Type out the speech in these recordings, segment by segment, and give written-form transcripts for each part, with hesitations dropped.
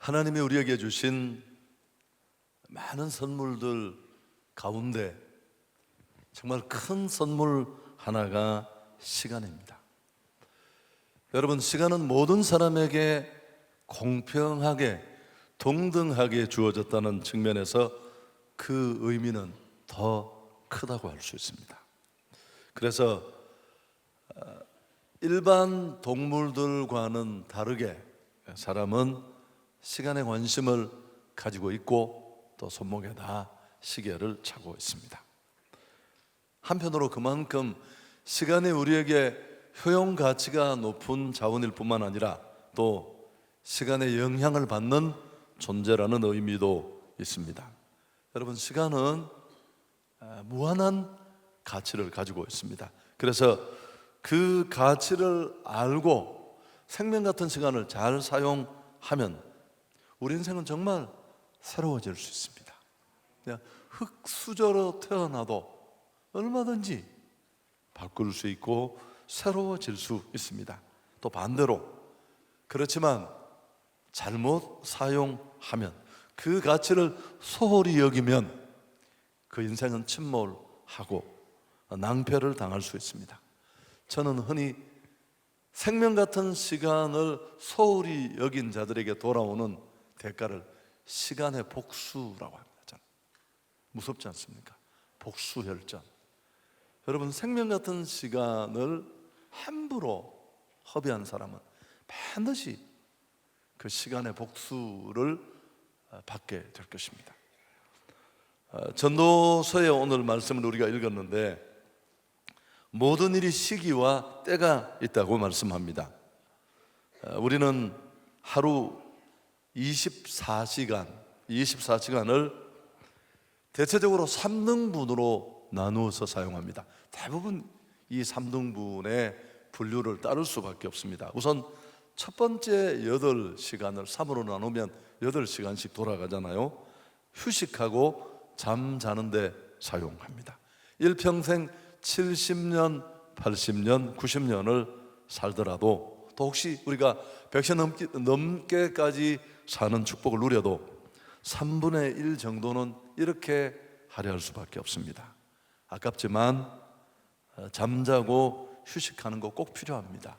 하나님이 우리에게 주신 많은 선물들 가운데 정말 큰 선물 하나가 시간입니다. 여러분, 시간은 모든 사람에게 공평하게 동등하게 주어졌다는 측면에서 그 의미는 더 크다고 할 수 있습니다. 그래서 일반 동물들과는 다르게 사람은 시간에 관심을 가지고 있고 또 손목에다 시계를 차고 있습니다. 한편으로 그만큼 시간이 우리에게 효용 가치가 높은 자원일 뿐만 아니라 또 시간에 영향을 받는 존재라는 의미도 있습니다. 여러분, 시간은 무한한 가치를 가지고 있습니다. 그래서 그 가치를 알고 생명 같은 시간을 잘 사용하면 우리 인생은 정말 새로워질 수 있습니다. 그냥 흙수저로 태어나도 얼마든지 바꿀 수 있고 새로워질 수 있습니다. 또 반대로 그렇지만 잘못 사용하면, 그 가치를 소홀히 여기면 그 인생은 침몰하고 낭패를 당할 수 있습니다. 저는 흔히 생명 같은 시간을 소홀히 여긴 자들에게 돌아오는 대가를 시간의 복수라고 합니다. 저는. 무섭지 않습니까? 복수혈전. 여러분, 생명 같은 시간을 함부로 허비한 사람은 반드시 그 시간의 복수를 받게 될 것입니다. 전도서의 오늘 말씀을 우리가 읽었는데 모든 일이 시기와 때가 있다고 말씀합니다. 우리는 하루 24시간을 대체적으로 3등분으로 나누어서 사용합니다. 대부분 이 3등분의 분류를 따를 수밖에 없습니다. 우선 첫 번째 8시간을 3으로 나누면 8시간씩 돌아가잖아요. 휴식하고 잠자는데 사용합니다. 일평생 70년, 80년, 90년을 살더라도 또 혹시 우리가 100세 넘게까지 사는 축복을 누려도 3분의 1 정도는 이렇게 할애할 수밖에 없습니다. 아깝지만 잠자고 휴식하는 거 꼭 필요합니다.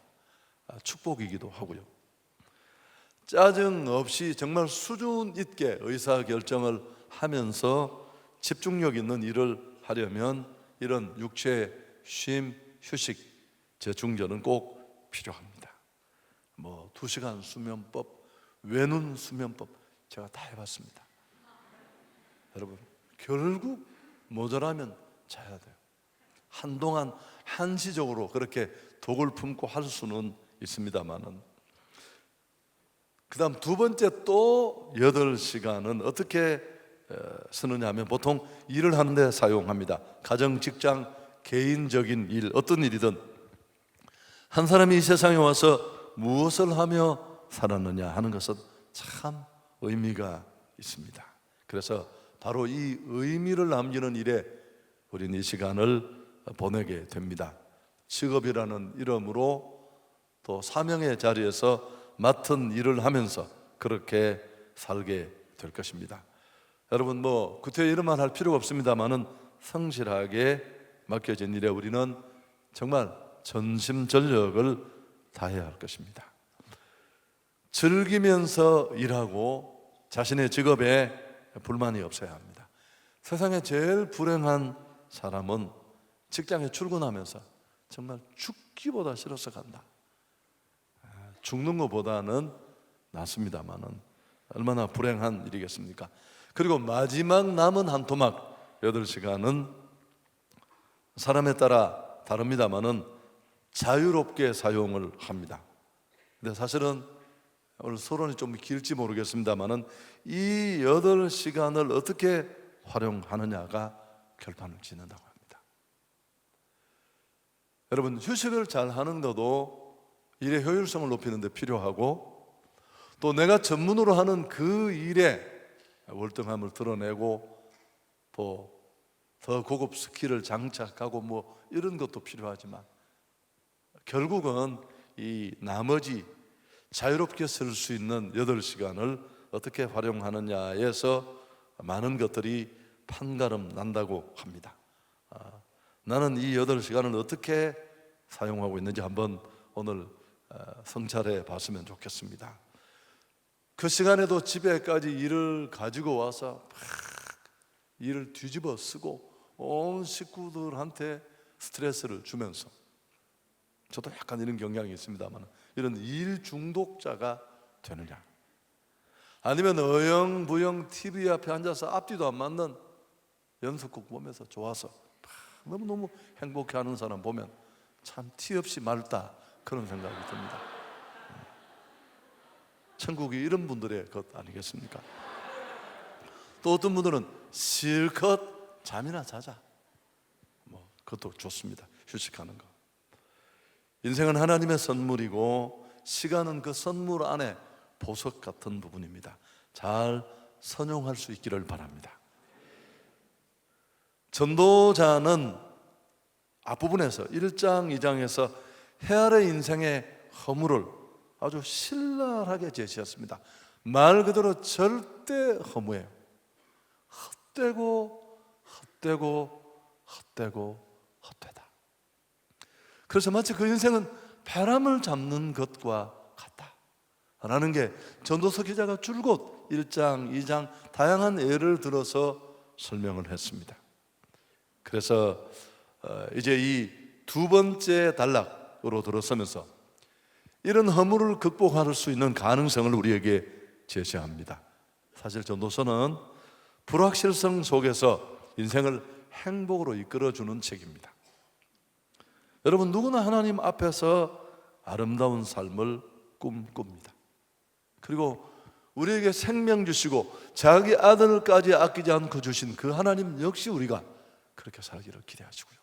축복이기도 하고요. 짜증 없이 정말 수준 있게 의사결정을 하면서 집중력 있는 일을 하려면 이런 육체의 쉼, 휴식, 재충전은 꼭 필요합니다. 2시간 수면법, 외눈 수면법 제가 다 해봤습니다. 여러분, 결국 모자라면 자야 돼요. 한동안 한시적으로 그렇게 독을 품고 할 수는 있습니다만은, 그 다음 두 번째 또 8시간은 어떻게 쓰느냐 하면 보통 일을 하는데 사용합니다. 가정, 직장, 개인적인 일, 어떤 일이든 한 사람이 이 세상에 와서 무엇을 하며 살았느냐 하는 것은 참 의미가 있습니다. 그래서 바로 이 의미를 남기는 일에 우리는 이 시간을 보내게 됩니다. 직업이라는 이름으로 또 사명의 자리에서 맡은 일을 하면서 그렇게 살게 될 것입니다. 여러분, 구태여 이런 말 할 필요가 없습니다만은 성실하게 맡겨진 일에 우리는 정말 전심전력을 다해야 할 것입니다. 즐기면서 일하고 자신의 직업에 불만이 없어야 합니다. 세상에 제일 불행한 사람은 직장에 출근하면서 정말 죽기보다 싫어서 간다. 죽는 것보다는 낫습니다만은 얼마나 불행한 일이겠습니까? 그리고 마지막 남은 한 토막 8시간은 사람에 따라 다릅니다만은 자유롭게 사용을 합니다. 근데 사실은 오늘 서론이 좀 길지 모르겠습니다만은 이 8시간을 어떻게 활용하느냐가 결판을 짓는다고 합니다. 여러분, 휴식을 잘 하는 것도 일의 효율성을 높이는 데 필요하고 또 내가 전문으로 하는 그 일에 월등함을 드러내고 또 더 고급 스킬을 장착하고 이런 것도 필요하지만 결국은 이 나머지 자유롭게 쓸 수 있는 8시간을 어떻게 활용하느냐에서 많은 것들이 판가름 난다고 합니다. 나는 이 8시간을 어떻게 사용하고 있는지 한번 오늘 성찰해 봤으면 좋겠습니다. 그 시간에도 집에까지 일을 가지고 와서 막 일을 뒤집어 쓰고 온 식구들한테 스트레스를 주면서, 저도 약간 이런 경향이 있습니다만, 이런 일 중독자가 되느냐, 아니면 어영부영 TV 앞에 앉아서 앞뒤도 안 맞는 연속극 보면서 좋아서 너무너무 행복해하는 사람 보면 참 티 없이 맑다, 그런 생각이 듭니다. 천국이 이런 분들의 것 아니겠습니까? 또 어떤 분들은 실컷 잠이나 자자, 그것도 좋습니다. 휴식하는 거. 인생은 하나님의 선물이고 시간은 그 선물 안에 보석 같은 부분입니다. 잘 선용할 수 있기를 바랍니다. 전도자는 앞부분에서 1장, 2장에서 헤아의 인생의 허물을 아주 신랄하게 제시했습니다. 말 그대로 절대 허무예요. 헛되고 헛되고 헛되고 헛되다. 그래서 마치 그 인생은 바람을 잡는 것과 같다 라는 게 전도서 기자가 줄곧 1장, 2장 다양한 예를 들어서 설명을 했습니다. 그래서 이제 이 두 번째 단락으로 들어서면서 이런 허물을 극복할 수 있는 가능성을 우리에게 제시합니다. 사실 전도서는 불확실성 속에서 인생을 행복으로 이끌어주는 책입니다. 여러분, 누구나 하나님 앞에서 아름다운 삶을 꿈꿉니다. 그리고 우리에게 생명 주시고 자기 아들까지 아끼지 않고 주신 그 하나님 역시 우리가 그렇게 살기를 기대하시고요.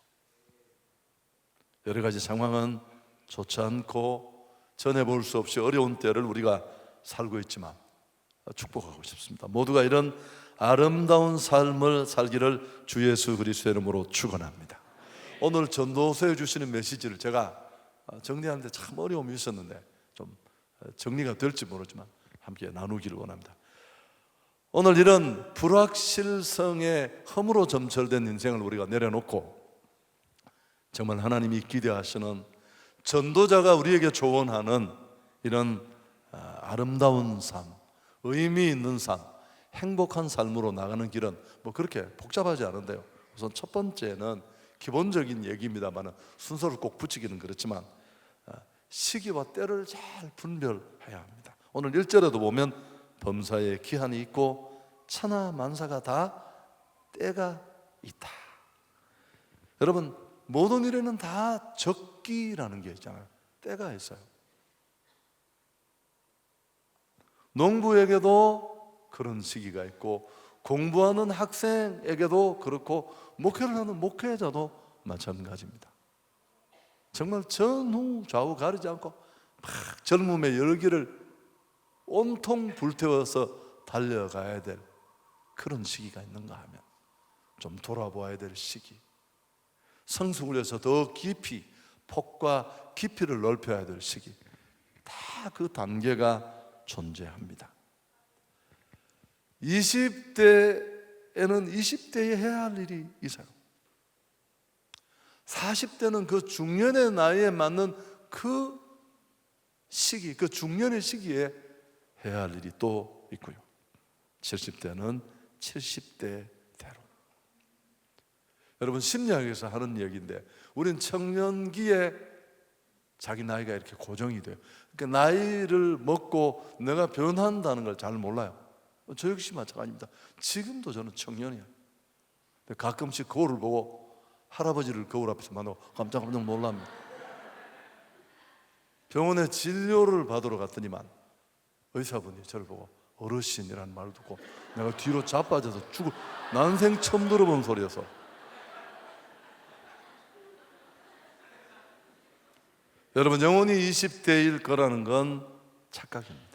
여러 가지 상황은 좋지 않고 전해볼 수 없이 어려운 때를 우리가 살고 있지만 축복하고 싶습니다. 모두가 이런 아름다운 삶을 살기를 주 예수 그리스도의 이름으로 축원합니다. 오늘 전도서에 주시는 메시지를 제가 정리하는데 참 어려움이 있었는데 좀 정리가 될지 모르지만 함께 나누기를 원합니다. 오늘 이런 불확실성의 허무로 점철된 인생을 우리가 내려놓고 정말 하나님이 기대하시는, 전도자가 우리에게 조언하는 이런 아름다운 삶, 의미 있는 삶, 행복한 삶으로 나가는 길은 그렇게 복잡하지 않은데요. 우선 첫 번째는 기본적인 얘기입니다만 순서를 꼭 붙이기는 그렇지만 시기와 때를 잘 분별해야 합니다. 오늘 1절에도 보면 범사에 기한이 있고 천하 만사가 다 때가 있다. 여러분, 모든 일에는 다 적기라는 게 있잖아요. 때가 있어요. 농부에게도 그런 시기가 있고 공부하는 학생에게도 그렇고 목회를 하는 목회자도 마찬가지입니다. 정말 전후 좌우 가리지 않고 막 젊음의 열기를 온통 불태워서 달려가야 될 그런 시기가 있는가 하면 좀 돌아보아야 될 시기, 성숙을 해서 더 깊이 폭과 깊이를 넓혀야 될 시기, 다 그 단계가 존재합니다. 20대에는 20대에 해야 할 일이 있어요. 40대는 그 중년의 나이에 맞는 그 시기, 그 중년의 시기에 해야 할 일이 또 있고요. 70대는 70대대로. 여러분, 심리학에서 하는 얘기인데 우린 청년기에 자기 나이가 이렇게 고정이 돼요. 그러니까 나이를 먹고 내가 변한다는 걸 잘 몰라요. 저 역시 마찬가지입니다. 지금도 저는 청년이에요. 가끔씩 거울을 보고 할아버지를 거울 앞에서 만나고 깜짝 놀랍니다. 병원에 진료를 받으러 갔더니만 의사분이 저를 보고 어르신이라는 말을 듣고 내가 뒤로 자빠져서 죽을, 난생 처음 들어본 소리여서. 여러분, 영원히 20대일 거라는 건 착각입니다.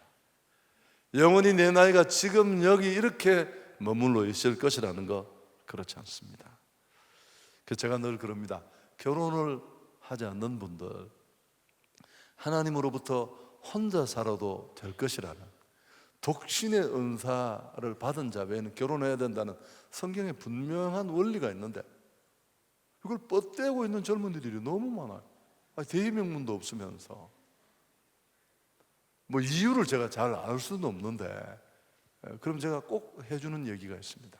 영원히 내 나이가 지금 여기 이렇게 머물러 있을 것이라는 거 그렇지 않습니다. 그래서 제가 늘 그럽니다. 결혼을 하지 않는 분들, 하나님으로부터 혼자 살아도 될 것이라는, 독신의 은사를 받은 자 외에는 결혼해야 된다는 성경에 분명한 원리가 있는데 이걸 뻗대고 있는 젊은이들이 너무 많아요. 대의명분도 없으면서. 뭐 이유를 제가 잘 알 수는 없는데, 그럼 제가 꼭 해주는 얘기가 있습니다.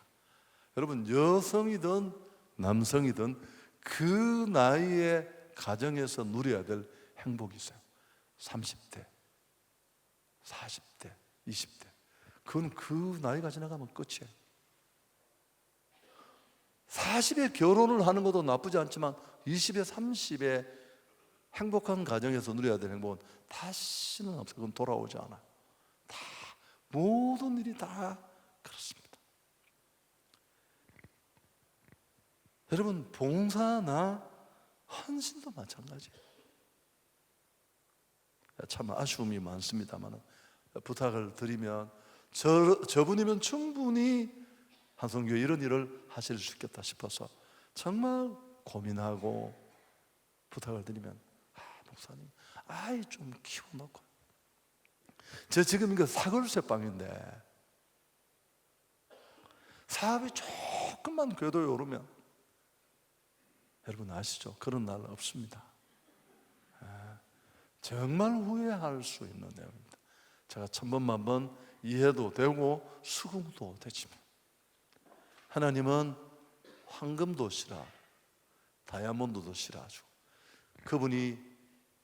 여러분, 여성이든 남성이든 그 나이에 가정에서 누려야 될 행복이 있어요. 30대, 40대, 20대. 그건 그 나이가 지나가면 끝이에요. 40에 결혼을 하는 것도 나쁘지 않지만 20에 30에 행복한 가정에서 누려야 될 행복은 다시는 없어요. 그건 돌아오지 않아요. 다 모든 일이 다 그렇습니다. 여러분, 봉사나 헌신도 마찬가지예요. 참 아쉬움이 많습니다만 부탁을 드리면 저분이면 충분히 한성교회 이런 일을 하실 수 있겠다 싶어서 정말 고민하고 부탁을 드리면, 목사님 아이 좀 키워놓고, 저 지금 이거 사골세 빵인데 사업이 조금만 궤도에 오르면, 여러분 아시죠? 그런 날 없습니다. 정말 후회할 수 있는 내용입니다. 제가 천번만번 이해도 되고 수긍도 되지만 하나님은 황금도 싫어, 다이아몬드도 싫어하죠. 그분이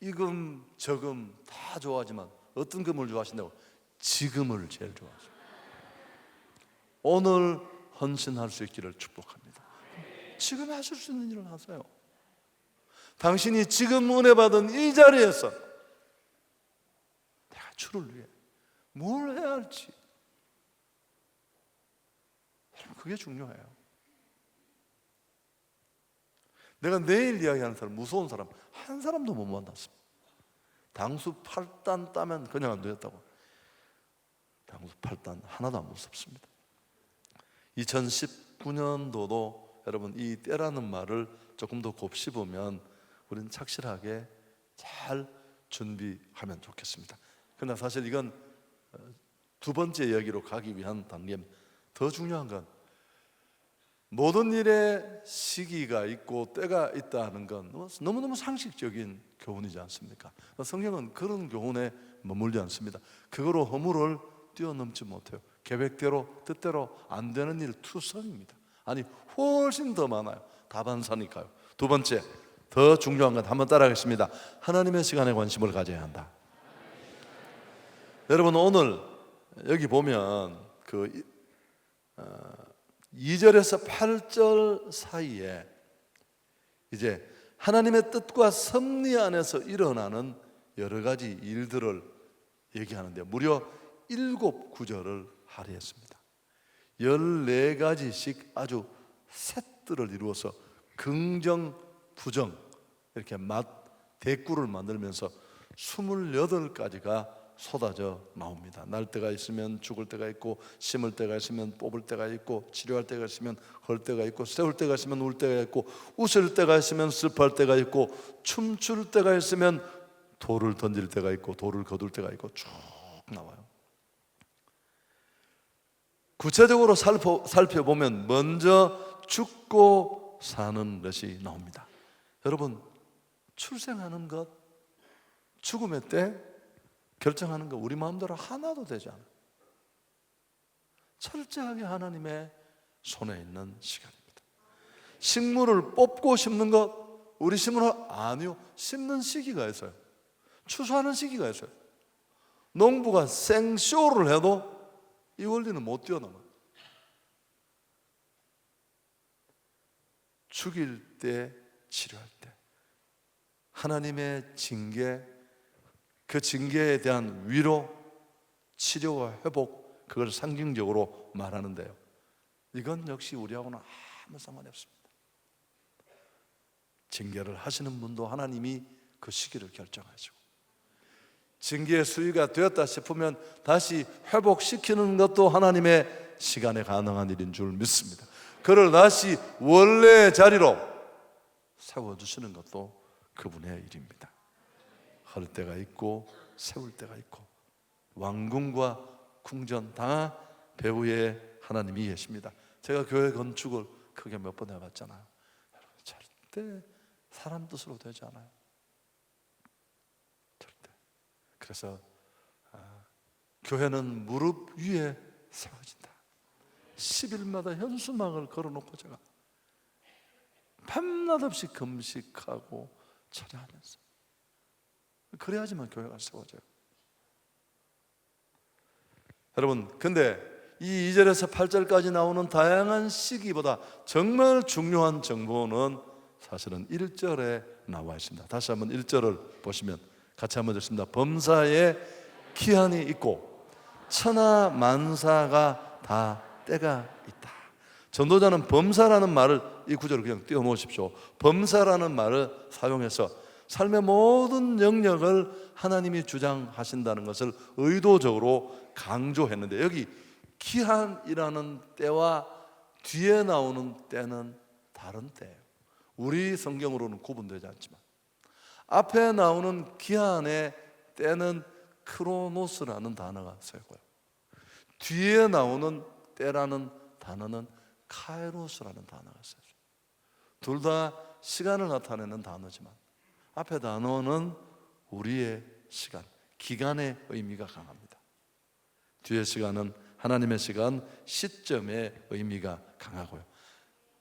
이금 저금 다 좋아하지만 어떤 금을 좋아하신다고? 지금을 제일 좋아하죠. 오늘 헌신할 수 있기를 축복합니다. 지금 하실 수 있는 일을 하세요. 당신이 지금 은혜 받은 이 자리에서 내가 주를 위해 뭘 해야 할지, 그게 중요해요. 내가 내일 이야기하는 사람, 무서운 사람 한 사람도 못 만났습니다. 당수 8단 따면 그냥 안 되었다고. 당수 8단 하나도 안 무섭습니다. 2019년도도 여러분 이 때라는 말을 조금 더 곱씹으면 우리는 착실하게 잘 준비하면 좋겠습니다. 그러나 사실 이건 두 번째 이야기로 가기 위한 단계입니다. 더 중요한 건 모든 일에 시기가 있고 때가 있다는 건 너무너무 상식적인 교훈이지 않습니까? 성경은 그런 교훈에 머물지 않습니다. 그거로 허물을 뛰어넘지 못해요. 계획대로 뜻대로 안 되는 일 투성입니다. 아니 훨씬 더 많아요. 다반사니까요. 두 번째, 더 중요한 건 한번 따라하겠습니다. 하나님의 시간에 관심을 가져야 한다. 여러분, 오늘 여기 보면 2절에서 8절 사이에 이제 하나님의 뜻과 섭리 안에서 일어나는 여러 가지 일들을 얘기하는데 무려 7구절을 할애했습니다. 14가지씩 아주 셋들을 이루어서 긍정, 부정 이렇게 대꾸를 만들면서 28가지가 쏟아져 나옵니다. 날 때가 있으면 죽을 때가 있고, 심을 때가 있으면 뽑을 때가 있고, 치료할 때가 있으면 헐 때가 있고, 세울 때가 있으면 울 때가 있고, 웃을 때가 있으면 슬퍼할 때가 있고, 춤출 때가 있으면 돌을 던질 때가 있고, 돌을 거둘 때가 있고, 쭉 나와요. 구체적으로 살펴보면 먼저 죽고 사는 것이 나옵니다. 여러분, 출생하는 것, 죽음의 때 결정하는 거 우리 마음대로 하나도 되지 않아요. 철저하게 하나님의 손에 있는 시간입니다. 식물을 뽑고 심는 것, 우리 심으러 아니요, 심는 시기가 있어요. 추수하는 시기가 있어요. 농부가 생쇼를 해도 이 원리는 못 뛰어넘어요. 죽일 때, 치료할 때 하나님의 징계, 그 징계에 대한 위로, 치료와 회복, 그걸 상징적으로 말하는데요, 이건 역시 우리하고는 아무 상관이 없습니다. 징계를 하시는 분도 하나님이 그 시기를 결정하시고, 징계의 수위가 되었다 싶으면 다시 회복시키는 것도 하나님의 시간에 가능한 일인 줄 믿습니다. 그를 다시 원래 자리로 세워주시는 것도 그분의 일입니다. 할 때가 있고 세울 때가 있고, 왕궁과 궁전 다 배후에 하나님이 계십니다. 제가 교회 건축을 크게 몇 번 해봤잖아요. 절대 사람 뜻으로 되지 않아요. 절대. 그래서 교회는 무릎 위에 세워진다. 10일마다 현수막을 걸어놓고 제가 밤낮 없이 금식하고 철야하면서, 그래야지만 교회가 세워져요. 여러분, 근데 이 2절에서 8절까지 나오는 다양한 시기보다 정말 중요한 정보는 사실은 1절에 나와 있습니다. 다시 한번 1절을 보시면 같이 한번 읽습니다. 범사에 기한이 있고 천하 만사가 다 때가 있다. 전도자는 범사라는 말을, 이 구절을 그냥 띄워놓으십시오. 범사라는 말을 사용해서 삶의 모든 영역을 하나님이 주장하신다는 것을 의도적으로 강조했는데, 여기 기한이라는 때와 뒤에 나오는 때는 다른 때예요. 우리 성경으로는 구분되지 않지만 앞에 나오는 기한의 때는 크로노스라는 단어가 쓰이고요, 뒤에 나오는 때라는 단어는 카이로스라는 단어가 쓰여요. 둘 다 시간을 나타내는 단어지만 앞에 단어는 우리의 시간, 기간의 의미가 강합니다. 뒤의 시간은 하나님의 시간, 시점의 의미가 강하고요,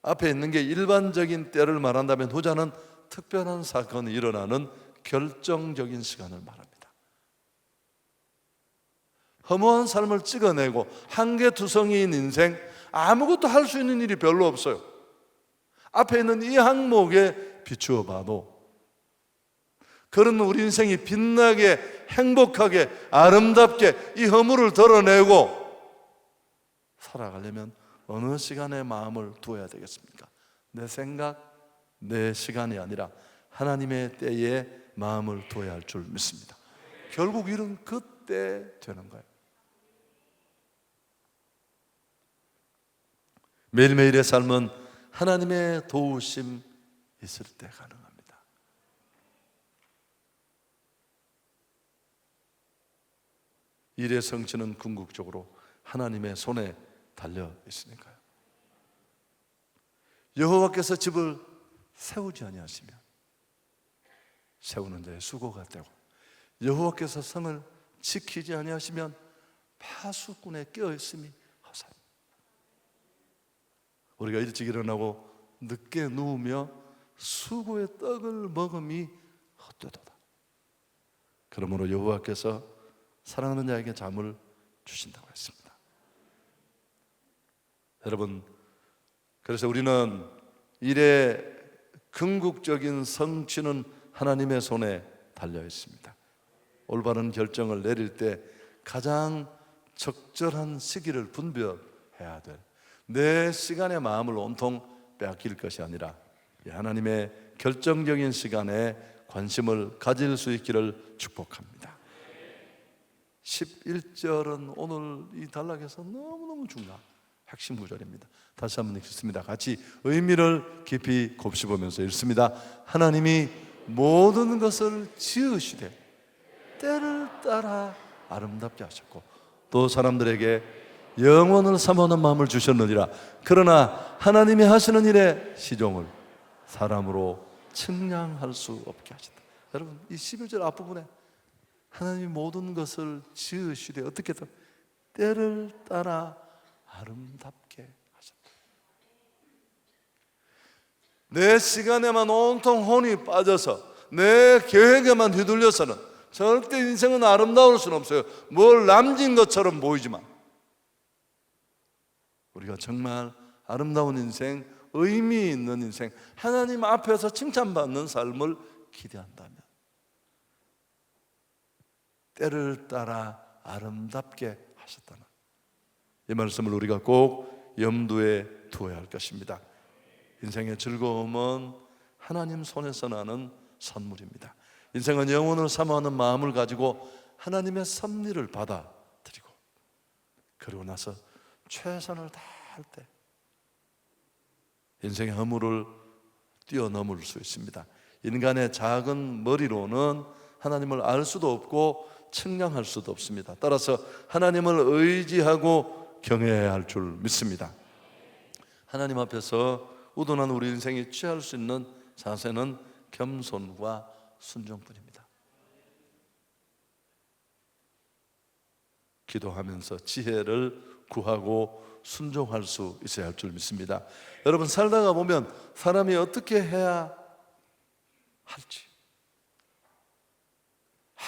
앞에 있는 게 일반적인 때를 말한다면 후자는 특별한 사건이 일어나는 결정적인 시간을 말합니다. 허무한 삶을 찍어내고 한계투성이인 인생, 아무것도 할 수 있는 일이 별로 없어요. 앞에 있는 이 항목에 비추어 봐도 그런 우리 인생이 빛나게, 행복하게, 아름답게 이 허물을 덜어내고 살아가려면 어느 시간에 마음을 두어야 되겠습니까? 내 생각, 내 시간이 아니라 하나님의 때에 마음을 두어야 할 줄 믿습니다. 결국 일은 그때 되는 거예요. 매일매일의 삶은 하나님의 도우심 있을 때 가능합니다. 일의 성취는 궁극적으로 하나님의 손에 달려 있으니까요. 여호와께서 집을 세우지 아니하시면 세우는 자의 수고가 되고, 여호와께서 성을 지키지 아니하시면 파수꾼의 깨어있음이 허사입니다. 우리가 일찍 일어나고 늦게 누우며 수고의 떡을 먹음이 헛되도다. 그러므로 여호와께서 사랑하는 자에게 잠을 주신다고 했습니다. 여러분, 그래서 우리는 일의 궁극적인 성취는 하나님의 손에 달려 있습니다. 올바른 결정을 내릴 때 가장 적절한 시기를 분별해야 될, 내 시간의 마음을 온통 빼앗길 것이 아니라 하나님의 결정적인 시간에 관심을 가질 수 있기를 축복합니다. 11절은 오늘 이 단락에서 너무너무 중요한 핵심 구절입니다. 다시 한번 읽겠습니다. 같이 의미를 깊이 곱씹으면서 읽습니다. 하나님이 모든 것을 지으시되 때를 따라 아름답게 하셨고 또 사람들에게 영원을 삼아오는 마음을 주셨느니라. 그러나 하나님이 하시는 일의 시종을 사람으로 측량할 수 없게 하셨다. 여러분, 이 11절 앞부분에 하나님이 모든 것을 지으시되 어떻게 때를 따라 아름답게 하셨다. 내 시간에만 온통 혼이 빠져서 내 계획에만 휘둘려서는 절대 인생은 아름다울 수는 없어요. 뭘 남긴 것처럼 보이지만 우리가 정말 아름다운 인생, 의미 있는 인생, 하나님 앞에서 칭찬받는 삶을 기대한다면 때를 따라 아름답게 하셨다는 이 말씀을 우리가 꼭 염두에 두어야 할 것입니다. 인생의 즐거움은 하나님 손에서 나는 선물입니다. 인생은 영혼을 사모하는 마음을 가지고 하나님의 섭리를 받아들이고 그리고 나서 최선을 다할 때 인생의 허물을 뛰어넘을 수 있습니다. 인간의 작은 머리로는 하나님을 알 수도 없고 측량할 수도 없습니다. 따라서 하나님을 의지하고 경외해야 할 줄 믿습니다. 하나님 앞에서 우둔한 우리 인생이 취할 수 있는 자세는 겸손과 순종뿐입니다. 기도하면서 지혜를 구하고 순종할 수 있어야 할 줄 믿습니다. 여러분, 살다가 보면 사람이 어떻게 해야 할지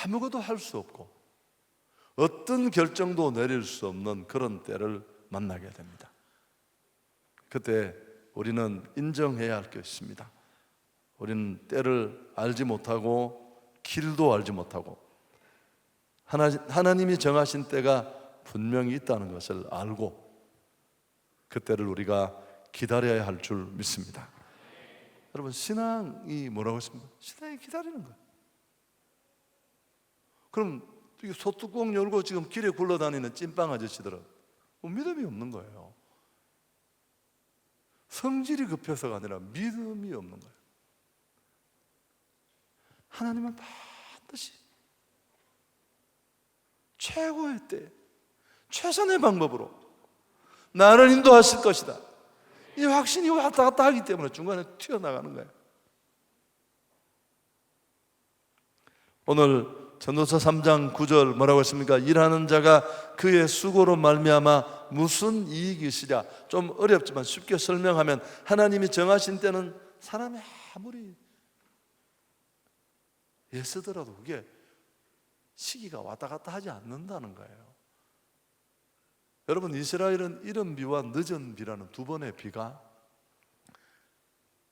아무것도 할 수 없고 어떤 결정도 내릴 수 없는 그런 때를 만나게 됩니다. 그때 우리는 인정해야 할 게 있습니다. 우리는 때를 알지 못하고 길도 알지 못하고 하나님이 정하신 때가 분명히 있다는 것을 알고 그 때를 우리가 기다려야 할 줄 믿습니다. 여러분, 신앙이 뭐라고 했습니까? 신앙이 기다리는 거예요. 그럼 소뚜껑 열고 지금 길에 굴러다니는 찐빵 아저씨들은 믿음이 없는 거예요. 성질이 급해서가 아니라 믿음이 없는 거예요. 하나님은 반드시 최고의 때, 최선의 방법으로 나를 인도하실 것이다. 이 확신이 왔다 갔다 하기 때문에 중간에 튀어나가는 거예요. 오늘 전도서 3장 9절 뭐라고 했습니까? 일하는 자가 그의 수고로 말미암아 무슨 이익이 있으랴. 좀 어렵지만 쉽게 설명하면 하나님이 정하신 때는 사람이 아무리 애쓰더라도 그게 시기가 왔다 갔다 하지 않는다는 거예요. 여러분, 이스라엘은 이른 비와 늦은 비라는 두 번의 비가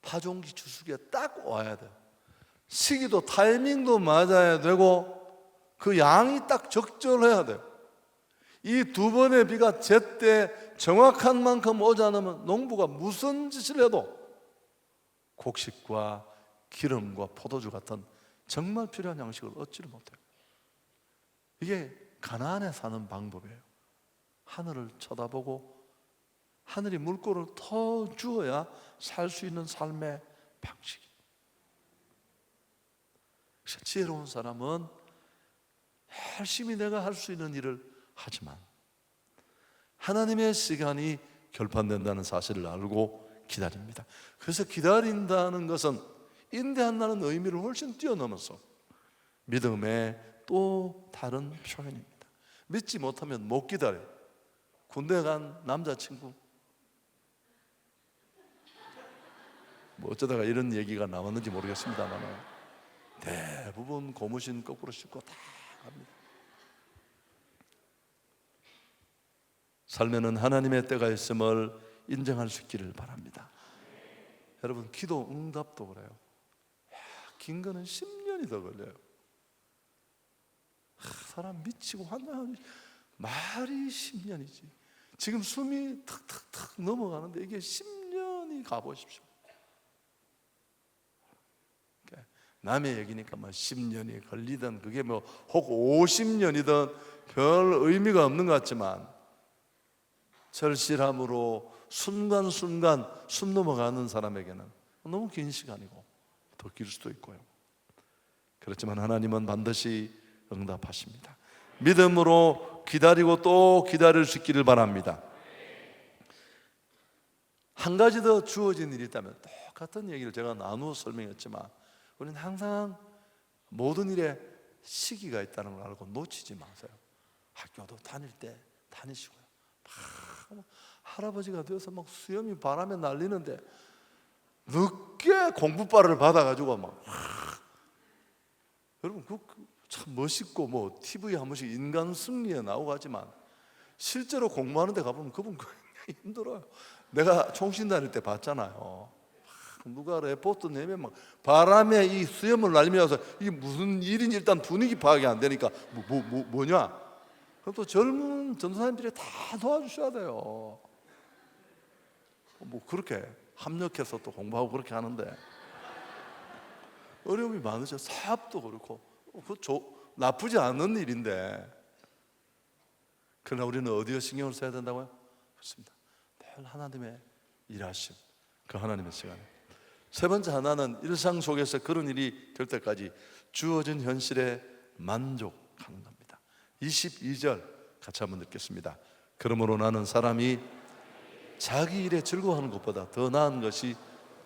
파종기 추수기에 딱 와야 돼요. 시기도 타이밍도 맞아야 되고 그 양이 딱 적절해야 돼요. 이 두 번의 비가 제때 정확한 만큼 오지 않으면 농부가 무슨 짓을 해도 곡식과 기름과 포도주 같은 정말 필요한 양식을 얻지를 못해요. 이게 가나안에 사는 방법이에요. 하늘을 쳐다보고 하늘이 물꼬를 더 주어야 살 수 있는 삶의 방식이에요. 지혜로운 사람은 열심히 내가 할 수 있는 일을 하지만 하나님의 시간이 결판된다는 사실을 알고 기다립니다. 그래서 기다린다는 것은 인내한다는 의미를 훨씬 뛰어넘어서 믿음의 또 다른 표현입니다. 믿지 못하면 못 기다려요. 군대 간 남자친구 뭐 어쩌다가 이런 얘기가 나왔는지 모르겠습니다만 대부분 고무신 거꾸로 신고 다 갑니다. 삶에는 하나님의 때가 있음을 인정할 수 있기를 바랍니다. 여러분, 기도 응답도 그래요. 긴 거는 10년이 더 걸려요. 사람 미치고 환장하는 말이 10년이지. 지금 숨이 턱턱턱 넘어가는데 이게 10년이 가보십시오. 남의 얘기니까 뭐 10년이 걸리든 그게 뭐 혹 50년이든 별 의미가 없는 것 같지만 절실함으로 순간순간 숨 넘어가는 사람에게는 너무 긴 시간이고 더 길 수도 있고요. 그렇지만 하나님은 반드시 응답하십니다. 믿음으로 기다리고 또 기다릴 수 있기를 바랍니다. 한 가지 더 주어진 일이 있다면 똑같은 얘기를 제가 나누어 설명했지만 우리는 항상 모든 일에 시기가 있다는 걸 알고 놓치지 마세요. 학교도 다닐 때 다니시고요. 막 할아버지가 되어서 막 수염이 바람에 날리는데 늦게 공부발을 받아가지고 막 여러분 참 멋있고 뭐 TV 한 번씩 인간 승리에 나오고 하지만 실제로 공부하는 데 가보면 그분 굉장히 힘들어요. 내가 총신 다닐 때 봤잖아요. 누가 레포트 내면 막 바람에 이 수염을 날리면서 이게 무슨 일인지 일단 분위기 파악이 안 되니까 뭐냐? 그럼 또 젊은 전도사님들이 다 도와주셔야 돼요. 뭐 그렇게 합력해서 또 공부하고 그렇게 하는데 어려움이 많으죠. 사업도 그렇고 나쁘지 않은 일인데 그러나 우리는 어디에 신경을 써야 된다고요? 그렇습니다. 늘 하나님의 일하심, 그 하나님의 시간에. 세 번째 하나는 일상 속에서 그런 일이 될 때까지 주어진 현실에 만족하는 겁니다. 22절 같이 한번 읽겠습니다. 그러므로 나는 사람이 자기 일에 즐거워하는 것보다 더 나은 것이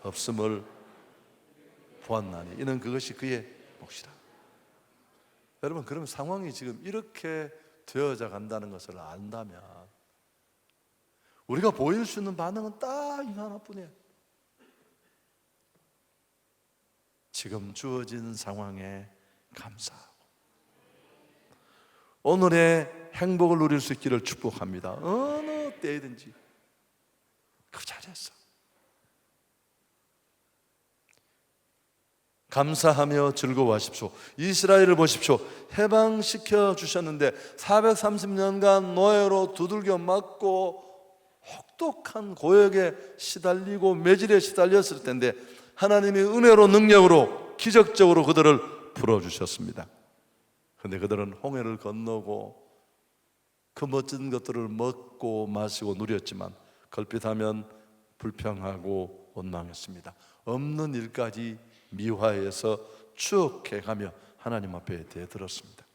없음을 보았나니 이는 그것이 그의 몫이라. 여러분, 그러면 상황이 지금 이렇게 되어져 간다는 것을 안다면 우리가 보일 수 있는 반응은 딱 이거 하나뿐이에요. 지금 주어진 상황에 감사하고 오늘의 행복을 누릴 수 있기를 축복합니다. 어느 때이든지 그 자리에서 감사하며 즐거워하십시오. 이스라엘을 보십시오. 해방시켜 주셨는데 430년간 노예로 두들겨 맞고 혹독한 고역에 시달리고 매질에 시달렸을 텐데 하나님이 은혜로 능력으로 기적적으로 그들을 풀어주셨습니다. 그런데 그들은 홍해를 건너고 그 멋진 것들을 먹고 마시고 누렸지만 걸핏하면 불평하고 원망했습니다. 없는 일까지 미화해서 추억해가며 하나님 앞에 대들었습니다.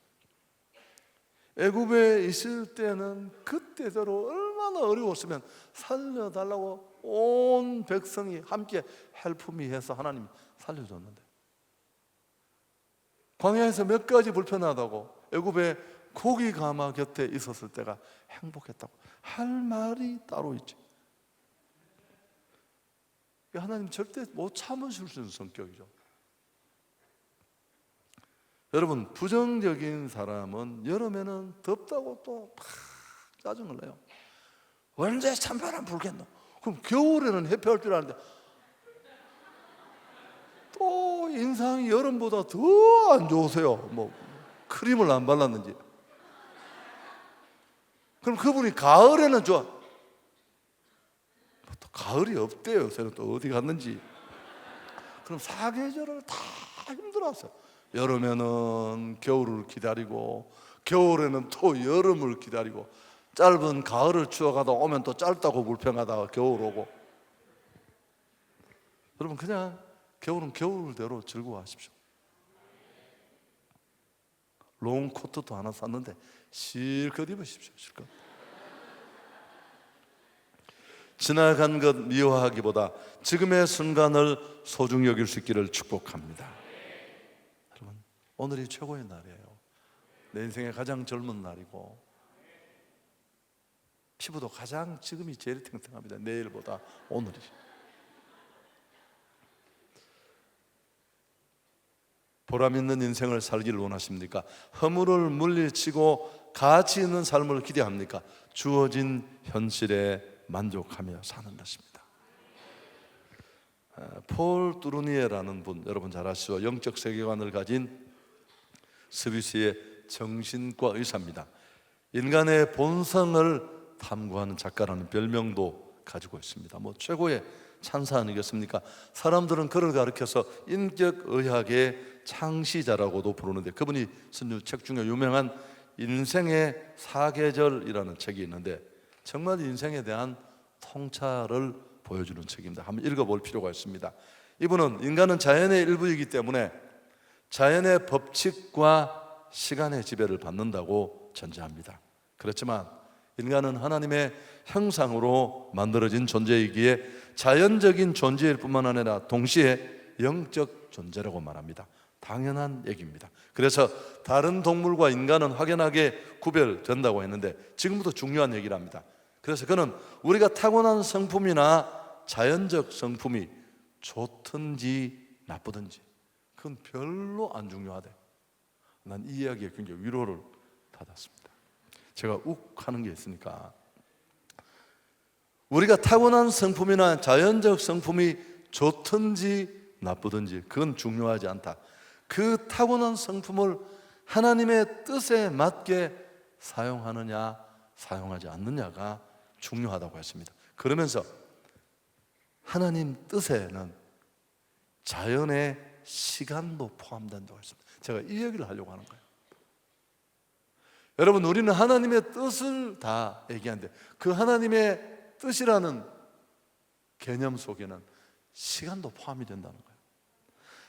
애굽에 있을 때는 그때대로 얼마나 어려웠으면 살려달라고 온 백성이 함께 help me 해서 하나님 살려줬는데, 광야에서 몇 가지 불편하다고 애굽에 고기 가마 곁에 있었을 때가 행복했다고 할 말이 따로 있지. 하나님 절대 못 참으실 수 있는 성격이죠. 여러분, 부정적인 사람은 여름에는 덥다고 또 막 짜증을 내요. 언제 찬바람 불겠노? 그럼 겨울에는 햇볕 줄 아는데 또 인상이 여름보다 더 안 좋으세요. 뭐 크림을 안 발랐는지. 그럼 그분이 가을에는 좋아. 또 가을이 없대요. 요새는 또 어디 갔는지. 그럼 사계절을 다 힘들었어요. 여름에는 겨울을 기다리고 겨울에는 또 여름을 기다리고 짧은 가을을 추억하다 오면 또 짧다고 불평하다가 겨울 오고. 여러분, 그냥 겨울은 겨울대로 즐거워하십시오. 롱코트도 하나 샀는데 실컷 입으십시오. 실컷. 지나간 것 미워하기보다 지금의 순간을 소중히 여길 수 있기를 축복합니다. 여러분, 오늘이 최고의 날이에요. 내 인생의 가장 젊은 날이고 피부도 가장 지금이 제일 탱탱합니다. 내일보다 오늘이. 보람 있는 인생을 살기를 원하십니까? 허물을 물리치고 가치 있는 삶을 기대합니까? 주어진 현실에 만족하며 사는 것입니다. 폴 뚜루니에라는 분, 여러분 잘 아시죠? 영적 세계관을 가진 스위스의 정신과 의사입니다. 인간의 본성을 탐구하는 작가라는 별명도 가지고 있습니다. 뭐 최고의 찬사 아니겠습니까? 사람들은 그를 가리켜서 인격의학의 창시자라고도 부르는데, 그분이 쓴 책 중에 유명한 인생의 사계절이라는 책이 있는데 정말 인생에 대한 통찰을 보여주는 책입니다. 한번 읽어볼 필요가 있습니다. 이분은 인간은 자연의 일부이기 때문에 자연의 법칙과 시간의 지배를 받는다고 전제합니다. 그렇지만 인간은 하나님의 형상으로 만들어진 존재이기에 자연적인 존재일 뿐만 아니라 동시에 영적 존재라고 말합니다. 당연한 얘기입니다. 그래서 다른 동물과 인간은 확연하게 구별된다고 했는데 지금부터 중요한 얘기를 합니다. 그래서 그는 우리가 타고난 성품이나 자연적 성품이 좋든지 나쁘든지 그건 별로 안 중요하대. 난 이 이야기에 굉장히 위로를 받았습니다. 제가 욱 하는 게 있으니까, 우리가 타고난 성품이나 자연적 성품이 좋든지 나쁘든지 그건 중요하지 않다. 그 타고난 성품을 하나님의 뜻에 맞게 사용하느냐 사용하지 않느냐가 중요하다고 했습니다. 그러면서 하나님 뜻에는 자연의 시간도 포함된다고 했습니다. 제가 이 얘기를 하려고 하는 거예요. 여러분, 우리는 하나님의 뜻을 다 얘기하는데 그 하나님의 뜻이라는 개념 속에는 시간도 포함이 된다는 거예요.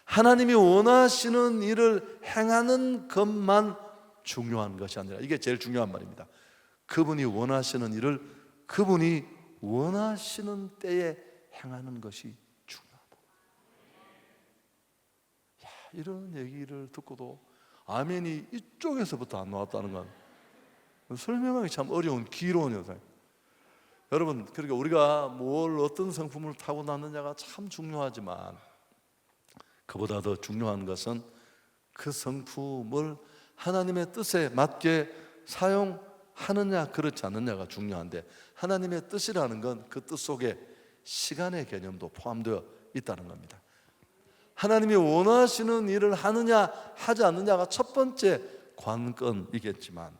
하나님이 원하시는 일을 행하는 것만 중요한 것이 아니라, 이게 제일 중요한 말입니다. 그분이 원하시는 일을 그분이 원하시는 때에 행하는 것이 중요하다. 야, 이런 얘기를 듣고도 아멘이 이쪽에서부터 안 나왔다는 건 설명하기 참 어려운 기로운 현상. 여러분, 그러니까 우리가 어떤 성품을 타고났느냐가 참 중요하지만, 그보다 더 중요한 것은 그 성품을 하나님의 뜻에 맞게 사용하느냐 그렇지 않느냐가 중요한데, 하나님의 뜻이라는 건 그 뜻 속에 시간의 개념도 포함되어 있다는 겁니다. 하나님이 원하시는 일을 하느냐 하지 않느냐가 첫 번째 관건이겠지만,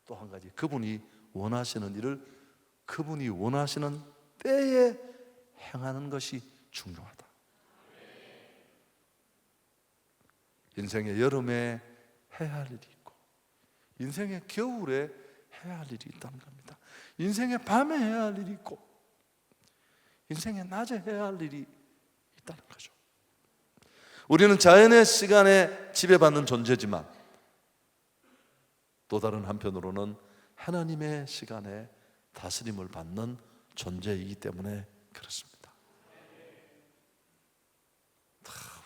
또 한 가지, 그분이 원하시는 일을 그분이 원하시는 때에 행하는 것이 중요하다. 인생의 여름에 해야 할 일이 있고, 인생의 겨울에 해야 할 일이 있다는 겁니다. 인생의 밤에 해야 할 일이 있고, 인생의 낮에 해야 할 일이 있다는 거죠. 우리는 자연의 시간에 지배받는 존재지만, 또 다른 한편으로는 하나님의 시간에 다스림을 받는 존재이기 때문에 그렇습니다.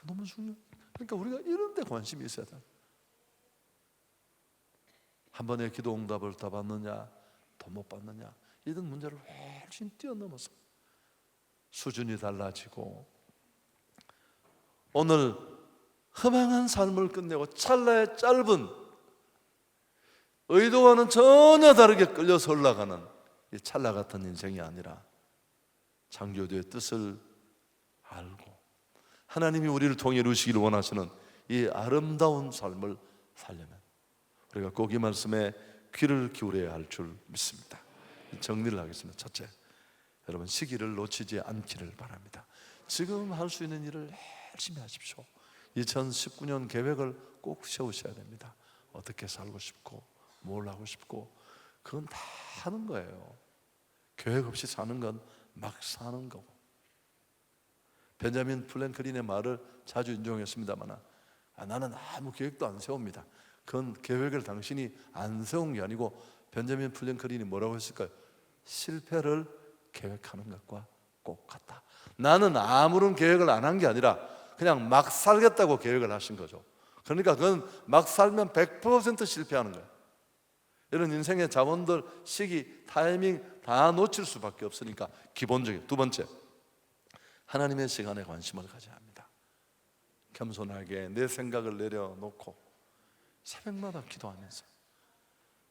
너무 중요해요. 그러니까 우리가 이런 데 관심이 있어야 돼요. 한 번의 기도 응답을 다 받느냐, 더 못 받느냐, 이런 문제를 훨씬 뛰어넘어서 수준이 달라지고, 오늘 허망한 삶을 끝내고 찰나의 짧은 의도와는 전혀 다르게 끌려서 올라가는 이 찰나 같은 인생이 아니라, 창조주의 뜻을 알고 하나님이 우리를 통해 이루시기를 원하시는 이 아름다운 삶을 살려면 우리가 꼭 이 말씀에 귀를 기울여야 할 줄 믿습니다. 정리를 하겠습니다. 첫째, 여러분, 시기를 놓치지 않기를 바랍니다. 지금 할 수 있는 일을 열심히 하십시오. 2019년 계획을 꼭 세우셔야 됩니다. 어떻게 살고 싶고 뭘 하고 싶고, 그건 다 하는 거예요. 계획 없이 사는 건 막 사는 거고. 벤자민 프랭클린의 말을 자주 인용했습니다만, 나는 아무 계획도 안 세웁니다. 그건 계획을 당신이 안 세운 게 아니고, 벤자민 프랭클린이 뭐라고 했을까요? 실패를 계획하는 것과 꼭 같다. 나는 아무런 계획을 안 한 게 아니라 그냥 막 살겠다고 계획을 하신 거죠. 그러니까 그건 막 살면 100% 실패하는 거예요. 이런 인생의 자원들, 시기, 타이밍 다 놓칠 수밖에 없으니까 기본적인. 두 번째, 하나님의 시간에 관심을 가져야 합니다. 겸손하게 내 생각을 내려놓고 새벽마다 기도하면서,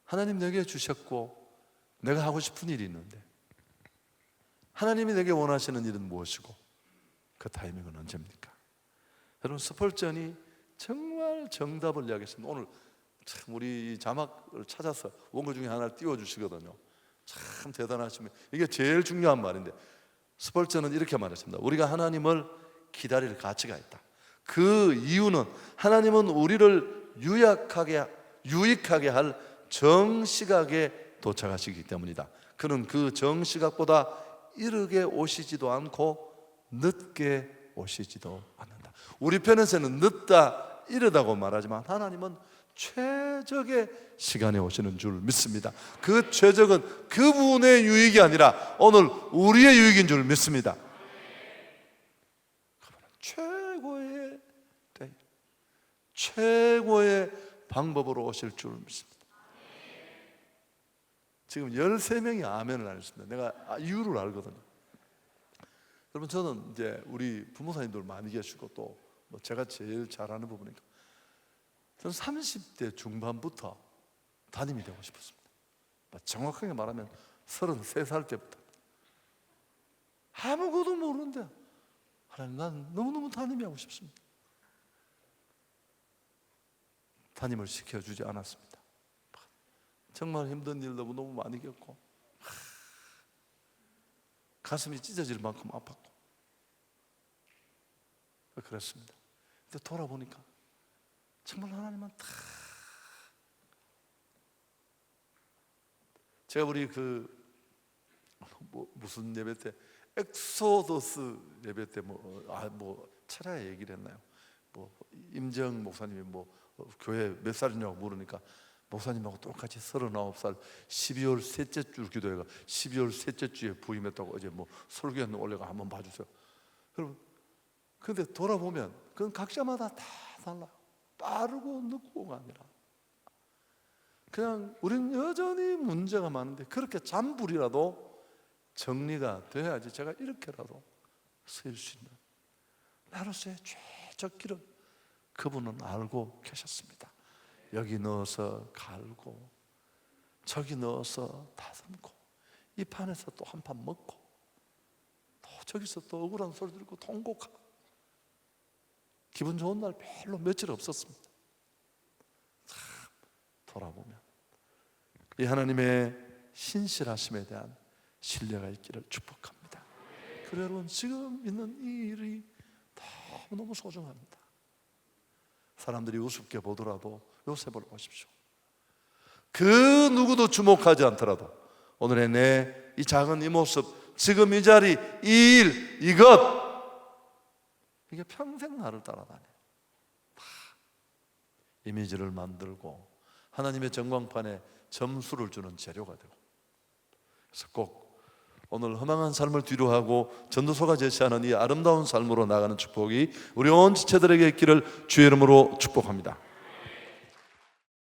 하나님 내게 주셨고 내가 하고 싶은 일이 있는데 하나님이 내게 원하시는 일은 무엇이고 그 타이밍은 언제입니까? 여러분, 스펄전이 정말 정답을 이야기했습니다. 오늘 참 우리 자막을 찾아서 원고 중에 하나를 띄워주시거든요. 참 대단하십니다. 이게 제일 중요한 말인데, 스펄전은 이렇게 말했습니다. 우리가 하나님을 기다릴 가치가 있다. 그 이유는 하나님은 우리를 유익하게 할 정시각에 도착하시기 때문이다. 그는 그 정시각보다 이르게 오시지도 않고 늦게 오시지도 않는다. 우리 편에서는 늦다, 이르다고 말하지만 하나님은 최적의 시간에 오시는 줄 믿습니다. 그 최적은 그분의 유익이 아니라 오늘 우리의 유익인 줄 믿습니다. 최고의 때, 최고의 방법으로 오실 줄 믿습니다. 지금 13명이 아멘을 안 했습니다. 내가 이유를 알거든요. 여러분, 저는 이제 우리 부모사님들 많이 계시고 또 제가 제일 잘하는 부분이니까, 저는 30대 중반부터 담임이 되고 싶었습니다. 정확하게 말하면 33살 때부터. 아무것도 모르는데 하나님, 난 너무너무 담임이 하고 싶습니다. 담임을 시켜주지 않았습니다. 정말 힘든 일도 너무 많이 겪고 가슴이 찢어질 만큼 아팠고 그랬습니다. 근데 돌아보니까 정말 하나님은 다, 제가 우리 무슨 예배 때 엑소더스 예배 때 차라리 얘기를 했나요? 뭐 임정 목사님이 뭐 교회 몇 살이냐고 물으니까 목사님하고 똑같이 39살 12월 셋째 주 기도회가 12월 셋째 주에 부임했다고 어제 뭐 설교에 올려가 한번 봐주세요. 여러분, 근데 돌아보면 그건 각자마다 다 달라요. 빠르고 늦고가 아니라 그냥 우리는 여전히 문제가 많은데 그렇게 잔불이라도 정리가 돼야지 제가 이렇게라도 서일 수 있는 나로서의 최적 길은 그분은 알고 계셨습니다. 여기 넣어서 갈고 저기 넣어서 다듬고 이 판에서 또 한 판 먹고 또 저기서 또 억울한 소리 들고 통곡하고 기분 좋은 날 별로 며칠 없었습니다. 참 돌아보면 이 하나님의 신실하심에 대한 신뢰가 있기를 축복합니다. 그리고 여러분, 지금 있는 이 일이 너무 소중합니다. 사람들이 우습게 보더라도 요셉을 보십시오. 그 누구도 주목하지 않더라도 오늘의 내 이 작은 이 모습, 지금 이 자리, 이 일, 이게 평생 나를 따라다녀요. 다 이미지를 만들고 하나님의 전광판에 점수를 주는 재료가 되고, 그래서 꼭 오늘 허망한 삶을 뒤로하고 전도서가 제시하는 이 아름다운 삶으로 나가는 축복이 우리 온 지체들에게 있기를 주의 이름으로 축복합니다.